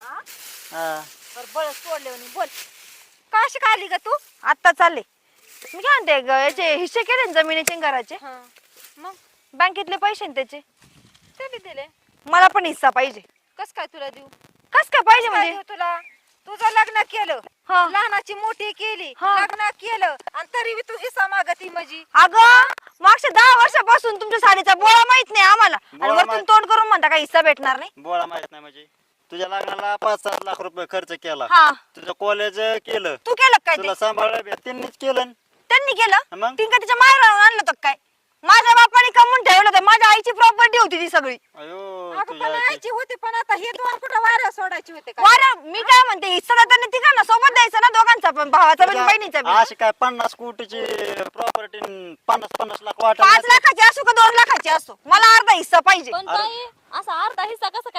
हा बळ सोडले म्हणे बोल. का अशी का आली का तू? आत्ता चालले मी काय म्हणते याचे हिस्से केले ना जमिनीचे आणि घराचे. मग बँकेतले पैसे ना त्याचे ते बी दिले. मला पण हिस्सा पाहिजे. कस काय तुला देऊ? कस काय पाहिजे काय म्हणजे? देऊ तुला? तुझं लग्न केलं, हा. लहानाची मोठी केली, हा. लग्न केलं आणि तरी बी तू हिस्सा मागती माझी. अगं मागच्या 10 वर्षापासून तुमच्या साडीचा बोळा माहित नाही आम्हाला आणि बोळा वरतून माहित- तोंड करून म्हणता काय हिस्सा भेटणार नाही. बोला माहित नाही म्हणजे तुझ्या लग्नाला 5-7 लाख रुपये खर्च केला. हा तुझं कॉलेज केलं, तू केलं काय ते? तुला सांभाळलं त्यांनीच केलं. त्यांनी केलं मग तिने तिच्या माहेरावरून आणलं होतं काय? माझ्या बापाने कमवून ठेवलं होतं. माझ्या आईची प्रॉपर्टी होती ती सगळी. अयो अगं तुझ्या पण आईची- आईची होती पण आता हे दोन कुठं वाऱ्या सोडायची होते का? वारं मी काय म्हणते हिस्सा देताना तिघांना सोबत द्यायचा ना दोघांचा पण भावाचा पण बहिणीचा पण. अशी काय 50 कोटीची प्रॉपर्टी 50-50 लाख 5 वाटा लाखाची असो का 2 लाखाची असो मला अर्धा हिस्सा पाहिजे. पण ताई असा अर्धा हिस्सा कसा काय